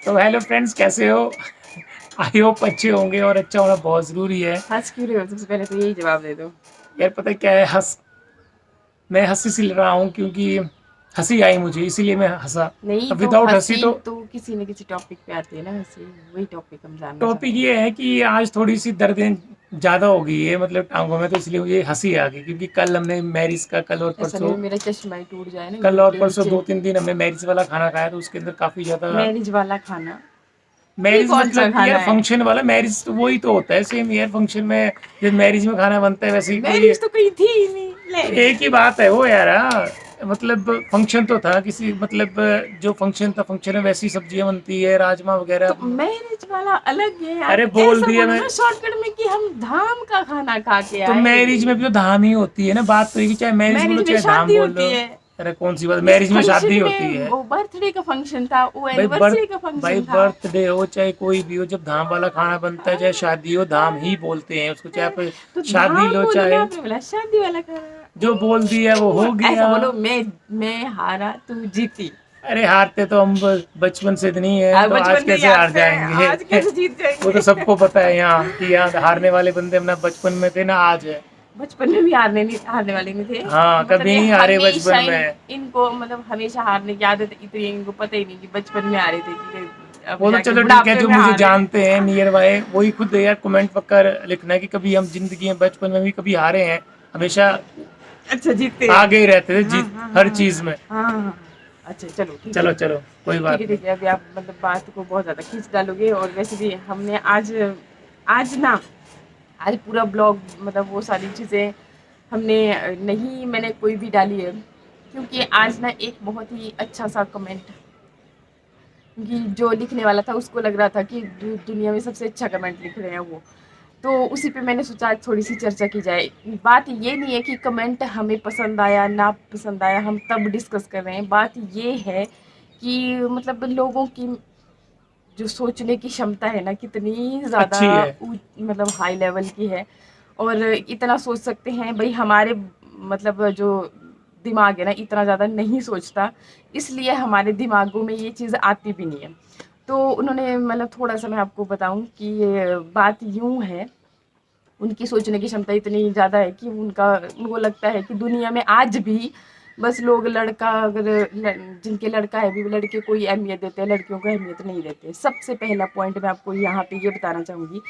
तो hello friends, कैसे हो? आई होप अच्छे होंगे, और अच्छा होना बहुत ज़रूरी है। हँस क्यों रहे हो? सबसे पहले तो यही जवाब दे दो। यार पता है क्या है, मैं हँस इसलिए रहा हूँ क्योंकि हँसी आई मुझे, इसीलिए मैं हँसा। नहीं अब तो विदाउट हँसी हँसी तो तो किसी न किसी टॉपिक पे आती है ना, हँसी वही टॉपिक हम जानना टॉपिक चाहते हैं। ये है कि आज थोड़ी सी दर्दें ज़्यादा हो गई है, मतलब टांगों में, तो इसलिए मुझे हँसी आ गई क्योंकि कल हमने मैरिज का ऐसा नहीं मेरा चश्मा ही टूट जाए ना कल गिर और के परसों नीचे। 2-3 दिन हमने मैरिज वाला खाना खाया, तो उसके अंदर काफ़ी ज़्यादा। मैरिज वाला खाना? ये मैरिज कौन सा मतलब कि खाना यार है? फंक्शन वाला, मैरिज तो वही तो होता है सेम यार, फंक्शन में जब मैरिज में खाना बनता है वैसे ही कोई मैरिज तो कहीं थी ही नहीं ले। एक ही बात है वो यार। हाँ, मतलब फंक्शन तो था किसी, मतलब जो फंक्शन था, फंक्शन में वैसी सब्जियां बनती है, राजमा तो वगैरह। मैरिज वाला अलग है यार। अरे बोल ऐसा दिया बोलो मैं। ना शॉर्टकट में कि हम धाम का खाना खा के तो आए। मैरिज में भी तो धाम ही होती है ना, बात तो एक ही, चाहे मैरिज बोलो मैरिज में चाहे धाम शादी बोलो। होती है। अरे कौन सी बात, इस मैरिज में शादी फंक्शन होती में है। वो बर्थडे का फंक्शन था, वो भाई बर्थ एनिवर्सरी का भाई फंक्शन था। बर्थडे हो चाहे कोई भी हो, जब धाम वाला खाना बनता है, चाहे शादी हो, धाम ही बोलते हैं उसको, चाहे आप तो शादी धाम लो बोलो ना, चाहे। आपने बोला शादी वाला खाना। जो बोल दिया वो हो ऐसा गया। बोलो, मैं हारा तू जीती। अरे हारते तो हम बचपन से नहीं है, तो आज बचपन से ही कैसे हार हारते हैं, जाएंगे? आज कैसे जीत वो तो जाएंगे? सबको पता है यहाँ कि यहाँ हारने वाले बंदे अपना बचपन में थे ना, आज है। बचपन में भी हारने वाले नहीं थे। हाँ, मतलब कभी ये नहीं हारे हमेशा बचपन में। इनको मतलब हमेशा हारने की आदत है, इतनी इनको पता ही नहीं कि बचपन में हारे थे कि अब वो तो जाके चलो ठीक है, बुढ़ापे जो में मुझे हारे। जानते हैं नियर बाय वही खुद यार कमेंट पक्का लिखना है कि कभी हम जिंदगी में बचपन में भी कभी हारे हैं। हमेशा अच्छा, जीतते हैं। आगे ही रहते थे, हाँ जीत हाँ हर हाँ चीज हाँ में। हाँ हाँ हाँ। अच्छा चलो ठीक है। चलो चलो, कोई ठीक है बात नहीं। ठीक है, अभी आप मतलब बात को बहुत ज़्यादा खींच डालोगे। और वैसे भी हमने आज आज ना आज पूरा ब्लॉग मतलब वो सारी चीज़ें हमने नहीं मैंने कोई भी डाली है, क्योंकि आज ना एक बहुत ही अच्छा सा कमेंट, क्योंकि जो लिखने वाला था उसको लग रहा था कि दुनिया में सबसे अच्छा कमेंट लिख रहे हैं वो। तो उसी पे मैंने सोचा आज थोड़ी सी चर्चा की जाए। बात ये नहीं है कि कमेंट हमें पसंद आया ना पसंद आया, हम तब डिस्कस कर रहे हैं। बात ये है कि मतलब लोगों की जो सोचने की क्षमता है ना, कितनी ज़्यादा अच्छी है। मतलब हाई लेवल की है। और इतना सोच सकते हैं भाई, हमारे मतलब जो दिमाग है ना इतना ज़्यादा नहीं सोचता, इसलिए हमारे दिमागों में ये चीज़ आती भी नहीं है। तो उन्होंने मतलब थोड़ा सा मैं आपको बताऊं कि ये बात यूं है, उनकी सोचने की क्षमता इतनी ज़्यादा है कि उनको लगता है कि दुनिया में आज भी बस लोग लड़का अगर जिनके लड़का है भी, लड़के को ही अहमियत देते हैं, लड़कियों को अहमियत नहीं देते। सबसे पहला पॉइंट मैं आपको यहाँ पे ये बताना चाहूँगी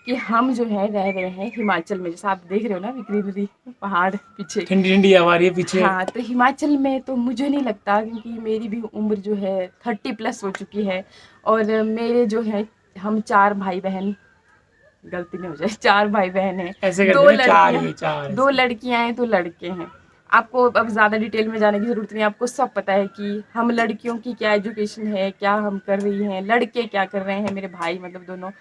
कि हम जो है रह रहे हैं हिमाचल में, जैसा आप देख रहे हो ना ग्रीनरी, पहाड़ पीछे। ठंडी ठंडी हवा आ रही है पीछे। हाँ, तो हिमाचल में तो मुझे नहीं लगता, क्योंकि मेरी भी उम्र जो है 30+ हो चुकी है। और मेरे जो है, हम 4 भाई बहन, गलती नहीं हो जाए, 4 भाई बहन हैं। ऐसे कर दो देना, चार लड़कियां ही चार दो ऐसे। लड़कियां हैं, 2 लड़के हैं। आपको अब ज़्यादा डिटेल में जाने की ज़रूरत नहीं है, आपको सब पता है कि हम लड़कियों की क्या एजुकेशन है, क्या हम कर रही हैं, लड़के क्या कर रहे हैं, मेरे भाई मतलब दोनों।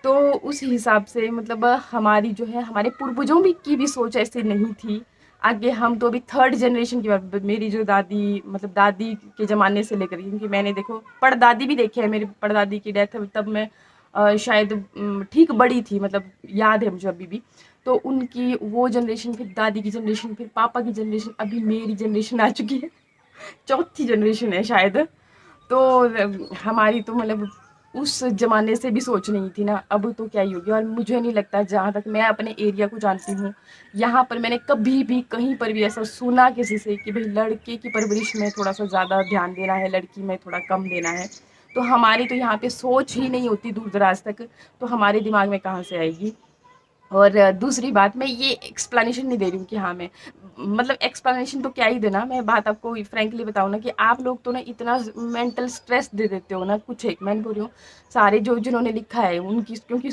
तो उस हिसाब से मतलब हमारी जो है, हमारे पूर्वजों भी की भी सोच ऐसी नहीं थी। आगे हम तो अभी थर्ड जनरेशन की बात, मेरी जो दादी मतलब दादी के ज़माने से लेकर, क्योंकि मैंने देखो परदादी भी देखे है, मेरी परदादी की डेथ तब मैं शायद ठीक बड़ी थी, मतलब याद है मुझे अभी भी। तो उनकी वो जनरेशन, फिर दादी की जनरेशन, फिर पापा की जनरेशन, अभी मेरी जनरेशन आ चुकी है, चौथी जनरेशन है शायद। तो हमारी तो मतलब उस ज़माने से भी सोच नहीं थी ना, अब तो क्या ही होगी। और मुझे नहीं लगता, जहाँ तक मैं अपने एरिया को जानती हूँ, यहाँ पर मैंने कभी भी कहीं पर भी ऐसा सुना किसी से कि भाई लड़के की परवरिश में थोड़ा सा ज़्यादा ध्यान देना है, लड़की में थोड़ा कम देना है। तो हमारी तो यहाँ पे सोच ही नहीं होती दूर दराज तक, तो हमारे दिमाग में कहाँ से आएगी। और दूसरी बात, मैं ये एक्सप्लेनेशन नहीं दे रही हूँ कि हाँ मैं मतलब एक्सप्लेनेशन तो क्या ही देना, मैं बात आपको फ्रैंकली बताऊँ ना कि आप लोग तो ना इतना मेंटल स्ट्रेस दे देते हो ना, कुछ एक मैं बोल रही हूँ, सारे जो जिन्होंने लिखा है उनकी, क्योंकि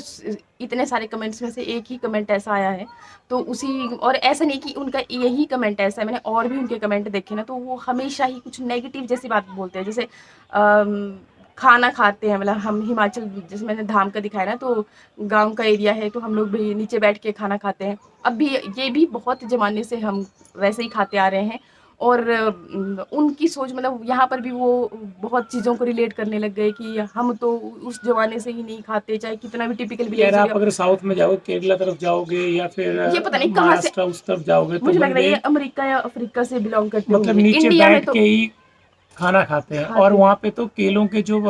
इतने सारे कमेंट्स में से एक ही कमेंट ऐसा आया है। तो उसी, और ऐसा नहीं कि उनका यही कमेंट ऐसा है, मैंने और भी उनके कमेंट देखे ना, तो वो हमेशा ही कुछ नेगेटिव जैसी बात बोलते हैं। जैसे खाना खाते हैं, मतलब हम हिमाचल, जैसे मैंने धाम का दिखाया ना, तो गाँव का एरिया है, तो हम लोग भी नीचे बैठ के खाना खाते हैं। अब भी ये भी बहुत ज़माने से हम वैसे ही खाते आ रहे हैं। और उनकी सोच मतलब यहाँ पर भी वो बहुत चीज़ों को रिलेट करने लग गए कि हम तो उस ज़माने से ही नहीं खाते, चाहे कितना भी टिपिकल यार विलेज आप एरिया। अगर साउथ में जाओगे, केरला तरफ जाओगे या फिर ये पता नहीं कहाँ से, महाराष्ट्र उस तरफ जाओगे, तो मुझे लग रहा है बंदे ये अमेरिका या अफ्रीका से बिलोंग करते मतलब होंगे। नीचे इंडिया में बैठ तो के ही खाना खाते हैं। और खाते वहाँ हैं। पे तो केलों के जो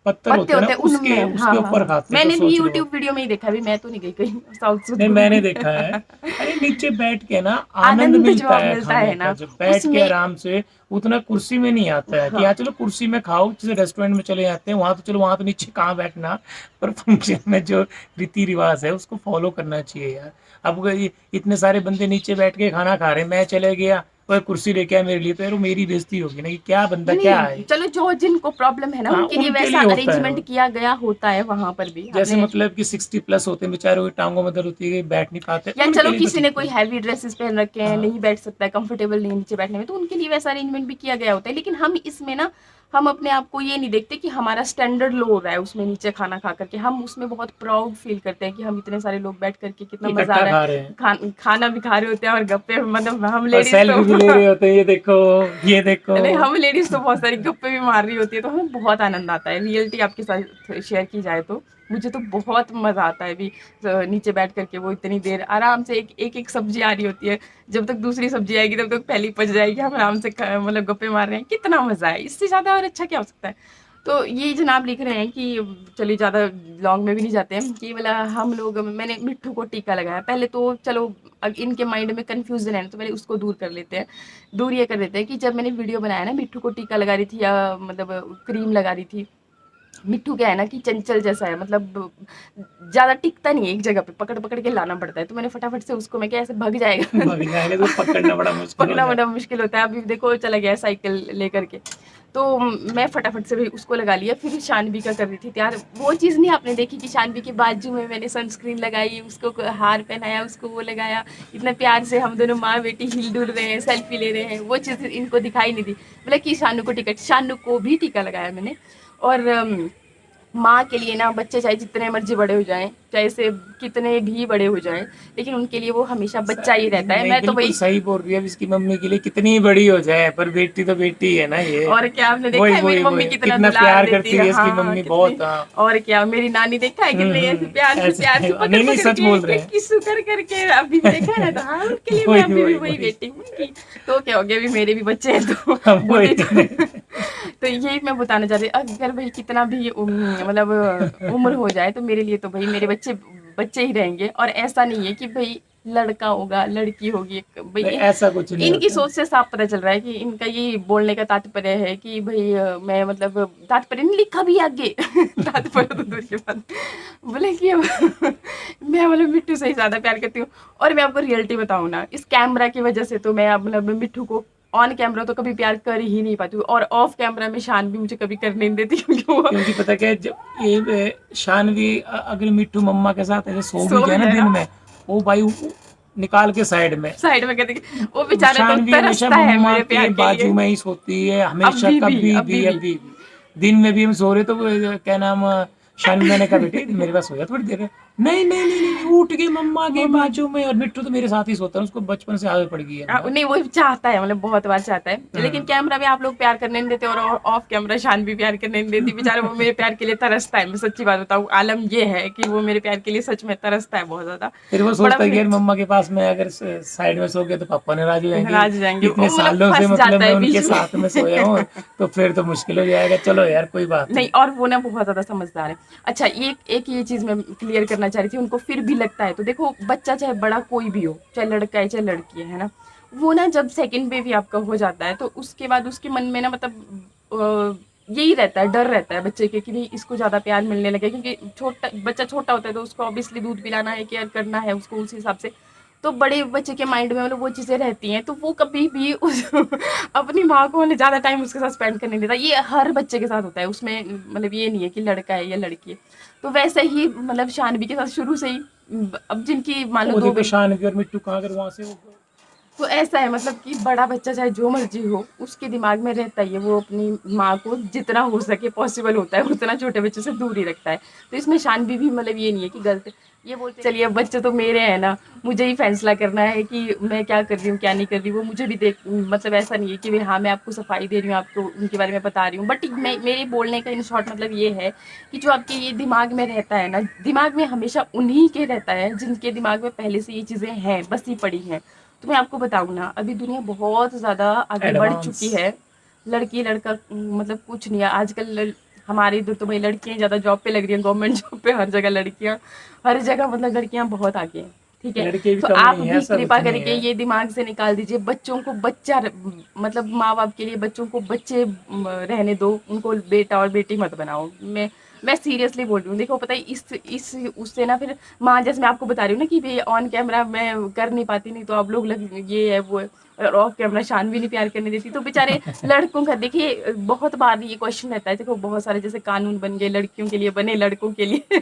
पत्थर पत्ते होते हैं ना, होते हैं उसके उनमें, हाँ उसके हाँ ऊपर हाँ, खाते हैं, तो मैंने भी सोच लो। यूट्यूब वीडियो में ही देखा, अभी मैं तो नहीं गई कहीं साउथ नहीं, सुध मैंने घूमने। देखा है। अरे नीचे बैठ के ना आनंद आनंद जो मिलता आप है मिलता खाने है का, ना जब बैठ के उसमें, आराम से। उतना कुर्सी में नहीं आता है कि हाँ हाँ चलो कुर्सी में खाओ, जैसे रेस्टोरेंट में चले जाते हैं वहां, तो चलो वहां तो नीचे कहाँ बैठना। पर फंक्शन में जो रीति रिवाज है उसको फॉलो करना चाहिए यार। अब अगर इतने सारे बंदे नीचे बैठ के खाना खा रहे हैं, मैं चले गया और कुर्सी लेके आया मेरे लिए, तो यार वो मेरी बेइज्जती होगी ना कि क्या बंदा नहीं क्या नहीं, है। चलो जो जिनको प्रॉब्लम है ना हाँ, उनके लिए उनके वैसा लिए होता है वो। अरेंजमेंट किया गया होता है वहां पर भी जैसे आपने। मतलब कि 60+ होते हैं बेचारे, वो टांगों में दर्द होती है, बैठ नहीं पाते, या उनके चलो लिए तो किसी ने ठीक कोई है। हैवी ड्रेसेस पहन रखे हैं, हाँ, नहीं बैठ सकता है, कंफर्टेबल नहीं है नीचे बैठने में, तो उनके लिए वैसा अरेंजमेंट भी किया गया होता है। लेकिन हम इसमें ना, हम अपने आप को ये नहीं देखते कि हमारा स्टैंडर्ड लो हो रहा है उसमें नीचे खाना खा करके। हम उसमें बहुत प्राउड फील करते हैं कि हम इतने सारे लोग बैठ करके कितना मजा आ इकट्ठा रहा खा है। रहे हैं खाना भी खा रहे होते हैं और गप्पे, मतलब हम और लेडीज सेल्फी भी ले तो रहे होते हैं, ये देखो, ये देखो। नहीं, हम लेडीज तो बहुत सारी गप्पे भी मार रही होती है, तो हमें बहुत आनंद आता है। रियलिटी आपके साथ शेयर की जाए तो मुझे तो बहुत मजा आता है भी नीचे बैठ करके वो इतनी देर आराम से एक सब्जी आ रही होती है, जब तक दूसरी सब्जी आएगी तब तक पहली पच जाएगी, हम आराम से मतलब गप्पे मार रहे हैं, कितना मजा है, इससे ज्यादा और अच्छा क्या हो सकता है। तो ये जनाब लिख रहे हैं कि चलिए ज़्यादा लॉन्ग में भी नहीं जाते हैं कि बोला हम लोग, मैंने मिट्ठू को टीका लगाया पहले तो चलो, अब इनके माइंड में कंफ्यूजन है ना, तो पहले उसको दूर कर लेते हैं। दूर ये कर देते हैं कि जब मैंने वीडियो बनाया ना, मिट्ठू को टीका लगा रही थी या मतलब क्रीम लगा रही थी, मिट्ठू क्या है ना कि चंचल जैसा है, मतलब ज्यादा टिकता नहीं है एक जगह पे, पकड़ पकड़ के लाना पड़ता है। तो मैंने फटाफट से उसको, मैं क्या ऐसे भाग जाएगा भाग जाएंगे तो पकड़ना बड़ा मुश्किल हो पकड़ना जाए। बड़ा मुश्किल होता है। अभी देखो चला गया साइकिल लेकर के, तो मैं फटाफट से भी उसको लगा लिया। फिर शानवी का कर रही थी तैयार, वो चीज़ नहीं आपने देखी कि शानवी के बाजू में मैंने सनस्क्रीन लगाई, उसको हार पहनाया, उसको वो लगाया, इतना प्यार से हम दोनों माँ बेटी हिल डुल रहे हैं, सेल्फी ले रहे हैं, वो चीज़ इनको दिखाई नहीं दी। बोला कि शानू को भी टीका लगाया मैंने। और माँ के लिए ना, बच्चे चाहे जितने मर्जी बड़े हो जाएं, चाहे से कितने भी बड़े हो जाएं, लेकिन उनके लिए वो हमेशा बच्चा ही रहता है। नहीं, मैं तो बिल्कुल वही, सही बोल रही है। अब इसकी मम्मी के लिए कितनी बड़ी हो जाए, पर बेटी तो बेटी है ना ये। और क्या आपने देखा वही है मेरी वही मम्मी वही, कितना कितना दुलार प्यार देती करती है, है इसकी हाँ मम्मी, कितनी। बहुत। हाँ। और क्या मेरी नानी देखा है कितने ऐसे प्यार से ऐसे पकड़ नहीं नहीं, पकड़ सच बोल रहे के हैं। किस्सू कर करके अभी भी देखा है ना, तो हाँ उनके लिए मैं वही अभी भी वही वही वही। बेटी हूँ उनकी। तो क्या हो गया, अभी मेरे भी बच्चे हैं तो हम बूढ़े वही तो तो यही मैं बताना चाह रही, अगर भाई कितना भी मतलब उम्र हो जाए, तो मेरे लिए तो भाई मेरे बच्चे बच्चे ही रहेंगे। और ऐसा नहीं है कि भाई लड़का होगा लड़की होगी, भाई नहीं, ऐसा कुछ नहीं इनकी होता। सोच से साफ पता चल रहा है कि इनका ये बोलने का तात्पर्य है कि भाई मैं मतलब, तात्पर्य नहीं लिखा भी आगे तात्पर्य तो दूर की बात, बोले कि मैं मतलब मिट्टू से ही ज्यादा प्यार करती हूँ। और मैं आपको रियलिटी बताऊँ ना, इस कैमरा की वजह से तो मैं मतलब मिट्टू को ऑन कैमरा तो कभी प्यार कर ही नहीं पाती हूँ, और ऑफ कैमरा में शान भी मुझे कभी करने नहीं देती क्योंकि वो क्योंकि पता क्या है, जब ये शानवी अगर मिट्टू मम्मा के साथ ऐसे सो भी सो जाए भी ना जाए दिन ना, में, वो भाई निकाल के साइड में। साइड में कहते कि वो बेचारा तो शानवी हमेशा तरसता है मम्मा मेरे के प्यार के बाजू लिए। में ही सोती है हमेशा, अभी भी कभी अभी भी भी अभी भी। दिन में भी हम सो रहे तो क्या नाम, शानवी, मैंने कहा बेटे मेरे पास सो जा थोड़ी देर। नहीं नहीं नहीं नहीं, उठ के मम्मा के मम्मा, बाजू में। और मिट्टू तो मेरे साथ ही सोता है, उसको बचपन से आदत पड़ गई है ना। नहीं वो चाहता है, मतलब बहुत बार चाहता है, लेकिन हम्म। कैमरा में आप लोग प्यार करने नहीं देते और ऑफ कैमरा शान भी प्यार करने नहीं देती। बेचारा वो मेरे प्यार के लिए तरसता है, मैं सच्ची बात बताऊं, आलम ये है कि वो मेरे प्यार के लिए सच में तरसता है बहुत ज्यादा। फिर वो बड़ा सोचता है कि यार मम्मा के पास में अगर साइड में सो गया तो पापा नाराज हो जाएंगे। नाराज हो जाएंगे, वो इतने मतलब सालों से फंस मतलब जाता मैं है उनके बीच साथ में सोया हूँ, में तो फिर तो मुश्किल हो जाएगा। चलो यार कोई बात नहीं, नहीं। और वो ना बहुत ज़्यादा समझदार है। अच्छा, ये चीज़ मैं क्लियर करना चाह रही थी, उनको फिर भी लगता है, तो देखो बच्चा चाहे बड़ा कोई भी हो, चाहे लड़का है चाहे लड़की है ना, वो ना जब सेकंड बेबी आपका हो जाता है तो उसके बाद उसके मन में ना मतलब यही रहता है, डर रहता है बच्चे के कि भाई इसको ज़्यादा प्यार मिलने लगे, क्योंकि छोटा बच्चा छोटा होता है तो उसको ऑब्वियसली दूध पिलाना है, केयर करना है उसको उस हिसाब से। तो बड़े बच्चे के माइंड में मतलब वो चीज़ें रहती हैं, तो वो कभी भी उस अपनी माँ को मतलब ज़्यादा टाइम उसके साथ स्पेंड करने नहीं देता। ये हर बच्चे के साथ होता है, उसमें मतलब ये नहीं है कि लड़का है या लड़की है। तो वैसे ही मतलब शानवी के साथ शुरू से ही अब जिनकी मान लो वो दो देखो बेटी, शानवी और मिट्टू कहाँ, अगर वहां से वो। तो ऐसा है मतलब कि बड़ा बच्चा चाहे जो मर्जी हो उसके दिमाग में रहता ही है, वो अपनी माँ को जितना हो सके पॉसिबल होता है उतना छोटे बच्चे से दूर ही रखता है। तो इसमें शानवी भी मतलब ये नहीं है कि गलत, ये बोलते चलिए अब बच्चे तो मेरे हैं ना, मुझे ही फैसला करना है कि मैं क्या कर रही हूँ क्या नहीं कर रही, वो मुझे भी देख, मतलब ऐसा नहीं है कि हाँ मैं आपको सफाई दे रही हूँ, आपको उनके बारे में बता रही हूँ, बट मैं मेरे बोलने का इन शॉर्ट मतलब ये है कि जो आपके ये दिमाग में रहता है ना, दिमाग में हमेशा उन्हीं के रहता है जिनके दिमाग में पहले से ये चीज़ें हैं, बसी पड़ी हैं। तो मैं आपको बताऊँ ना, अभी दुनिया बहुत ज़्यादा आगे बढ़ एडवांस। चुकी है। लड़की लड़का मतलब कुछ नहीं है आजकल। हमारे इधर तो भाई लड़कियां ज़्यादा जॉब पे लग रही हैं, गवर्नमेंट जॉब पे हर जगह लड़कियां, हर जगह मतलब लड़कियां बहुत आगे हैं। ठीक है, लड़के भी तो कम आप नहीं है, भी सब कृपा उतने ही करके है। ये दिमाग से निकाल दीजिए, बच्चों को बच्चा मतलब माँ बाप के लिए बच्चों को बच्चे रहने दो, उनको बेटा और बेटी मत बनाओ। मैं सीरियसली बोल रही हूँ। देखो पता है इस उससे ना फिर माँ, जैसे मैं आपको बता रही हूँ ना कि भाई ऑन कैमरा मैं कर नहीं पाती, नहीं तो आप लोग लग ये है वो है, और ऑफ कैमरा शान भी नहीं प्यार करने देती, तो बेचारे लड़कों का देखिए बहुत बार ये क्वेश्चन रहता है। देखो बहुत सारे जैसे कानून बन गए, लड़कियों के लिए बने, लड़कों के लिए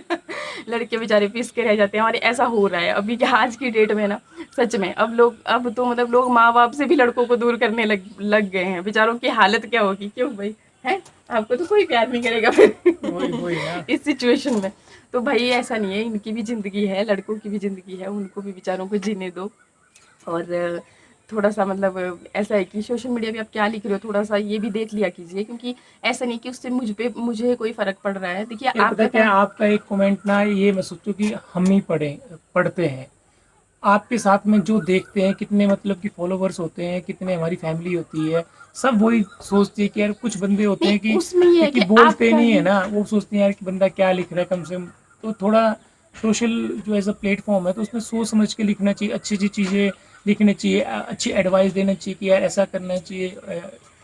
लड़के बेचारे पिस के रह जाते हैं, और ऐसा हो रहा है अभी के आज की डेट में ना। सच में अब तो मतलब लोग माँ बाप से भी लड़कों को दूर करने लग गए हैं। बेचारों की हालत क्या होगी, क्यों भाई है, आपको तो कोई प्यार नहीं करेगा वही फिर वही ना। इस सिचुएशन में। तो भाई ऐसा नहीं है, इनकी भी जिंदगी है, लड़कों की भी जिंदगी है, उनको भी बेचारों को जीने दो। और थोड़ा-सा मतलब ऐसा है कि सोशल मीडिया पे आप क्या लिख रहे हो, थोड़ा-सा ये भी देख लिया कीजिए, क्योंकि ऐसा नहीं कि उससे मुझे कोई फ़र्क पड़ रहा है। देखिए यार पता है आपका क्या, काम। आपका एक कमेंट ना ये मैं सोचूं कि हम ही पढ़ते हैं, आपके साथ में जो देखते हैं कितने मतलब कि फॉलोवर्स होते हैं, कितने हमारी फैमिली होती है, सब वही सोचती है कि यार कुछ बंदे होते नहीं, हैं उसमें ये है कि कि बोलते आपका नहीं है ही। ना, वो सोचते हैं यार कि बंदा क्या लिख रहा है कम से कम। तो थोड़ा सोशल जो एज अ प्लेटफॉर्म है तो उसमें सोच समझ के लिखना चाहिए, अच्छी अच्छी चीज़ें लिखनी चाहिए, अच्छी एडवाइस देना चाहिए कि यार ऐसा करना चाहिए,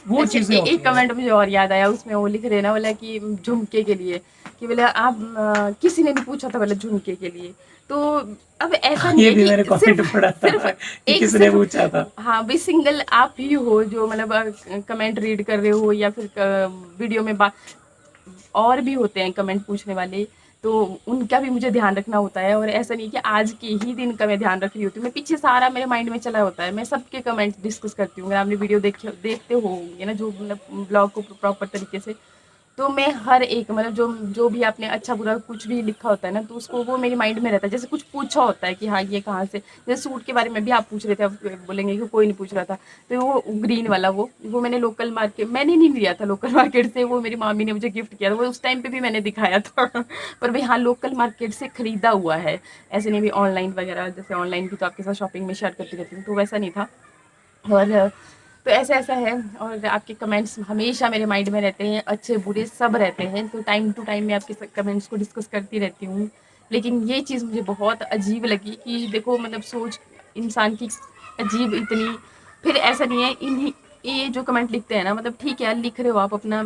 वो अच्छा, चीज़ें होती एक हैं। कमेंट मुझे और याद आया, उसमें वो लिख रहे ना बोला कि झुमके के लिए, कि बोले आप किसी ने भी पूछा था बोला झुमके के लिए। तो अब ऐसा नहीं ये है भी कि मैंने कमेंट सिर्फ पढ़ा सिर्फ था कि एक किसने सिर्फ पूछा था। हाँ भाई सिंगल आप ही हो जो मतलब कमेंट रीड कर रहे हो, या फिर वीडियो में बात, और भी होते हैं कमेंट पूछने वाले, तो उनका भी मुझे ध्यान रखना होता है। और ऐसा नहीं कि आज के ही दिन का मैं ध्यान रख रही होती हूँ, मैं पीछे सारा मेरे माइंड में चला होता है, मैं सबके कमेंट्स डिस्कस करती हूँ। अगर आपने वीडियो देखते होंगे ना, जो मतलब ब्लॉग को प्रॉपर तरीके से, तो मैं हर एक मतलब जो जो भी आपने अच्छा बुरा कुछ भी लिखा होता है ना, तो उसको वो मेरे माइंड में रहता है। जैसे कुछ पूछा होता है कि हाँ ये कहाँ से, जैसे सूट के बारे में भी आप पूछ रहे थे, अब बोलेंगे कि कोई नहीं पूछ रहा था, तो वो ग्रीन वाला वो मैंने लोकल मार्केट, मैंने नहीं लिया था लोकल मार्केट से, वो मेरी मामी ने मुझे गिफ्ट किया था, वो उस टाइम पे भी मैंने दिखाया था पर भाई हाँ लोकल मार्केट से खरीदा हुआ है, ऐसे नहीं भी ऑनलाइन वगैरह, जैसे ऑनलाइन भी तो आपके साथ शॉपिंग में शेयर करती रहती हूँ, तो वैसा नहीं था। और तो ऐसा है। और आपके कमेंट्स हमेशा मेरे माइंड में रहते हैं, अच्छे बुरे सब रहते हैं, तो टाइम टू टाइम मैं आपके कमेंट्स को डिस्कस करती रहती हूँ। लेकिन ये चीज़ मुझे बहुत अजीब लगी कि देखो मतलब सोच इंसान की अजीब इतनी। फिर ऐसा नहीं है, इन्हीं ये जो कमेंट लिखते हैं ना, मतलब ठीक है लिख रहे हो आप अपना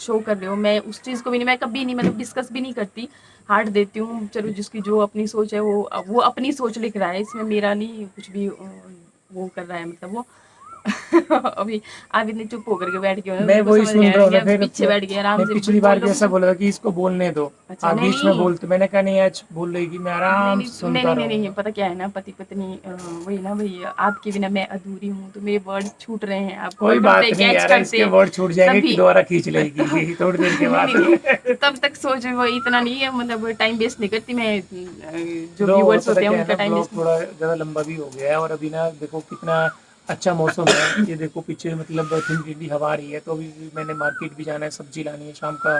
शो कर रहे हो, मैं उस चीज़ को भी नहीं, मैं कभी नहीं मतलब डिस्कस भी नहीं करती, हार्ट देती हूँ, चलो जिसकी जो अपनी सोच है वो अपनी सोच लिख रहा है, इसमें मेरा नहीं कुछ भी वो कर रहा है मतलब वो अभी आप इतने चुप होकर के बैठ गए हो ना, मैं बिल्कुल वही समझ नहीं सुन आ रहा रहा हूँ कि ना, आप फिर पीछे बैठ गए आराम मैं से पिछली बार भी बोलो। ऐसा बोला था कि इसको बोलने दो, अच्छा आप नहीं बीच में नहीं बोलते, मैंने कहा नहीं आज बोल रही कि मैं नहीं आराम नहीं से नहीं सुनता नहीं नहीं नहीं, रहूंगा। पता क्या है ना, पति पत्नी वही ना भाई, आपके बिना मैं अधूरी हूँ, तो मेरे वर्ड छूट रहे हैं, आप कोई पकड़ते बात नहीं कैच यार, इसके करते वर्ड छूट जाएंगे कि तभी दोबारा खींच लेगी तो यही थोड़ी देर के नहीं बाद। नहीं नहीं, तो तब तक सोच वो इतना नहीं है, मतलब टाइम वेस्ट नहीं करती मैं, जो लो व्यूअर्स पता होते हैं क्या है उनका ना, टाइम ब्लॉग वेस्ट। थोड़ा ज़्यादा लंबा भी हो गया है, और अभी ना देखो कितना अच्छा मौसम है, ये देखो पीछे मतलब ठंडी ठंडी हवा आ रही है, तो अभी भी मैंने मार्केट भी जाना है, सब्जी लानी है शाम का,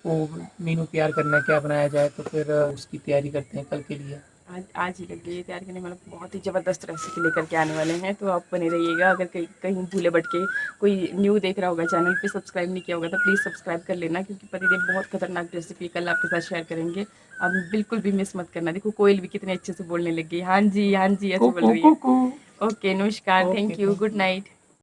वो मेनू तैयार करना है क्या बनाया जाए, तो फिर उसकी तैयारी करते हैं कल के लिए। आज ही लग गई है तैयार करने, मतलब बहुत ही ज़बरदस्त रेसिपी लेकर के आने वाले हैं, तो आप बने रहिएगा। अगर कहीं कहीं भूले भटके कोई न्यू देख रहा होगा चैनल पे, सब्सक्राइब नहीं किया होगा, तो प्लीज़ सब्सक्राइब कर लेना, क्योंकि पतिदेव बहुत खतरनाक रेसिपी कल आपके साथ शेयर करेंगे। आप बिल्कुल भी मिस मत करना। देखो कोयल भी कितने अच्छे से बोलने लग गई, हाँ जी ऐसे बोल कुकू रही है। कुकू। ओके नमस्कार, okay thank you, thank good you. Night.